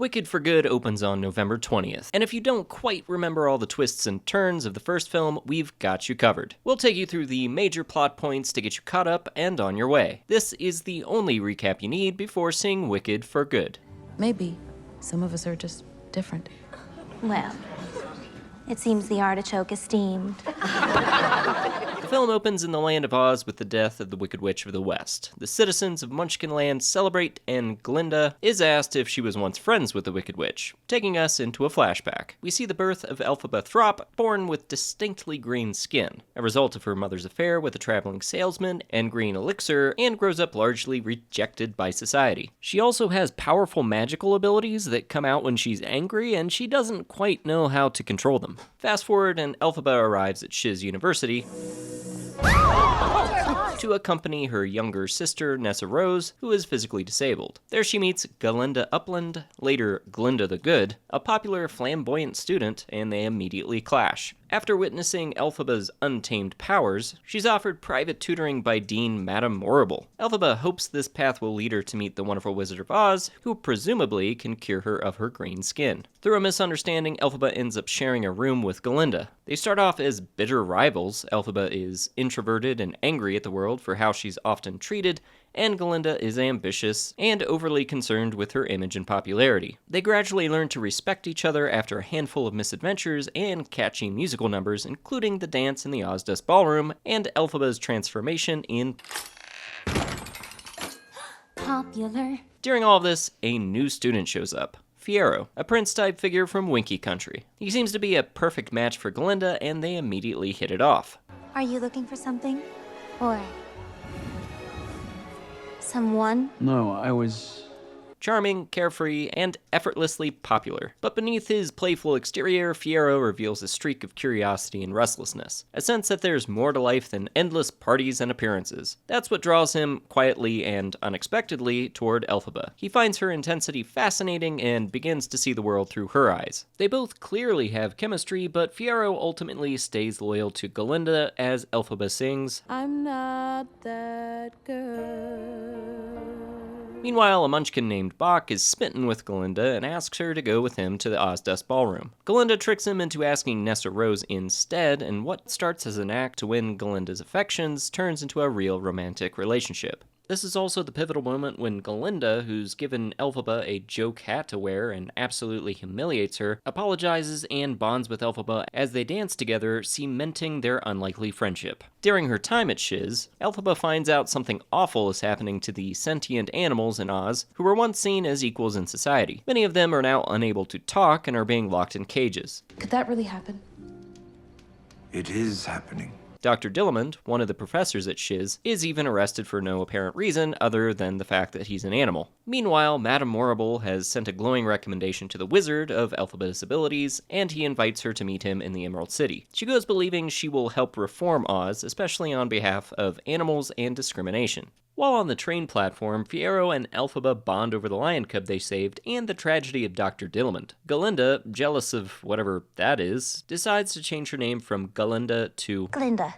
Wicked for Good opens on November 20th, and if you don't quite remember all the twists and turns of the first film, we've got you covered. We'll take you through the major plot points to get you caught up and on your way. This is the only recap you need before seeing Wicked for Good. Maybe some of us are just different. Well, it seems the artichoke is steamed. The film opens in the Land of Oz with the death of the Wicked Witch of the West. The citizens of Munchkinland celebrate, and Glinda is asked if she was once friends with the Wicked Witch, taking us into a flashback. We see the birth of Elphaba Throp, born with distinctly green skin, a result of her mother's affair with a traveling salesman and green elixir, and grows up largely rejected by society. She also has powerful magical abilities that come out when she's angry, and she doesn't quite know how to control them. Fast forward, and Elphaba arrives at Shiz University to accompany her younger sister, Nessa Rose, who is physically disabled. There she meets Galinda Upland, later Glinda the Good, a popular flamboyant student, and they immediately clash. After witnessing Elphaba's untamed powers, she's offered private tutoring by Dean Madame Morrible. Elphaba hopes this path will lead her to meet the wonderful Wizard of Oz, who presumably can cure her of her green skin. Through a misunderstanding, Elphaba ends up sharing a room with Galinda. They start off as bitter rivals. Elphaba is introverted and angry at the world for how she's often treated, and Galinda is ambitious and overly concerned with her image and popularity. They gradually learn to respect each other after a handful of misadventures and catchy musical numbers, including the dance in the Ozdust Ballroom and Elphaba's transformation in Popular. During all of this, a new student shows up. Fiyero, a prince-type figure from Winky Country. He seems to be a perfect match for Galinda, and they immediately hit it off. Are you looking for something? Or someone? No, I was... Charming, carefree, and effortlessly popular. But beneath his playful exterior, Fiyero reveals a streak of curiosity and restlessness, a sense that there's more to life than endless parties and appearances. That's what draws him, quietly and unexpectedly, toward Elphaba. He finds her intensity fascinating and begins to see the world through her eyes. They both clearly have chemistry, but Fiyero ultimately stays loyal to Galinda as Elphaba sings, I'm not that girl. Meanwhile, a munchkin named Bach is smitten with Galinda and asks her to go with him to the Ozdust Ballroom. Galinda tricks him into asking Nessa Rose instead, and what starts as an act to win Galinda's affections turns into a real romantic relationship. This is also the pivotal moment when Galinda, who's given Elphaba a joke hat to wear and absolutely humiliates her, apologizes and bonds with Elphaba as they dance together, cementing their unlikely friendship. During her time at Shiz, Elphaba finds out something awful is happening to the sentient animals in Oz, who were once seen as equals in society. Many of them are now unable to talk and are being locked in cages. Could that really happen? It is happening. Dr. Dillamond, one of the professors at Shiz, is even arrested for no apparent reason other than the fact that he's an animal. Meanwhile, Madame Morrible has sent a glowing recommendation to the wizard of Elphaba's abilities, and he invites her to meet him in the Emerald City. She goes believing she will help reform Oz, especially on behalf of animals and discrimination. While on the train platform, Fiyero and Elphaba bond over the lion cub they saved and the tragedy of Dr. Dillamond. Galinda, jealous of whatever that is, decides to change her name from Galinda to Glinda.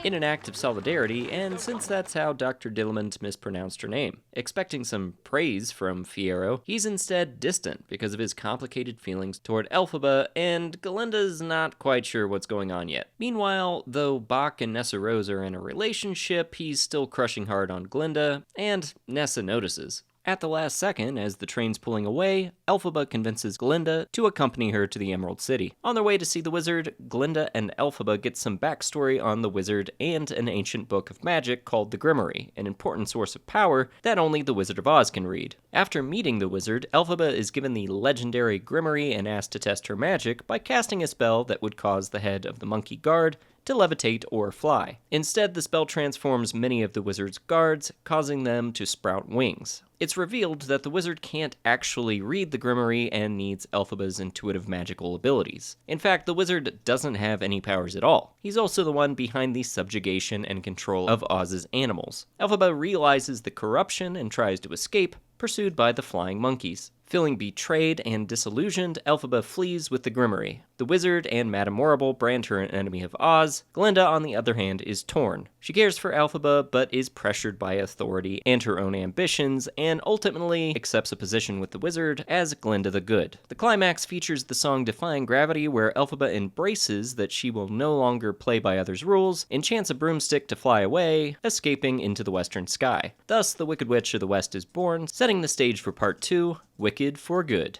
in an act of solidarity, and since that's how Dr. Dillamond mispronounced her name. Expecting some praise from Fiyero, he's instead distant because of his complicated feelings toward Elphaba, and Galinda's not quite sure what's going on yet. Meanwhile, though Bach and Nessa Rose are in a relationship, he's still crushing hard on Glinda, and Nessa notices. At the last second, as the train's pulling away, Elphaba convinces Glinda to accompany her to the Emerald City. On their way to see the wizard, Glinda and Elphaba get some backstory on the wizard and an ancient book of magic called the Grimoire, an important source of power that only the Wizard of Oz can read. After meeting the wizard, Elphaba is given the legendary Grimoire and asked to test her magic by casting a spell that would cause the head of the monkey guard to levitate or fly. Instead, the spell transforms many of the wizard's guards, causing them to sprout wings. It's revealed that the wizard can't actually read the Grimoire and needs Elphaba's intuitive magical abilities. In fact, the wizard doesn't have any powers at all. He's also the one behind the subjugation and control of Oz's animals. Elphaba realizes the corruption and tries to escape, pursued by the flying monkeys. Feeling betrayed and disillusioned, Elphaba flees with the Grimmery. The wizard and Madame Morrible brand her an enemy of Oz. Glinda, on the other hand, is torn. She cares for Elphaba, but is pressured by authority and her own ambitions, and ultimately accepts a position with the wizard as Glinda the Good. The climax features the song Defying Gravity, where Elphaba embraces that she will no longer play by others' rules, enchants a broomstick to fly away, escaping into the western sky. Thus, the Wicked Witch of the West is born, setting the stage for Part 2, Wicked for Good.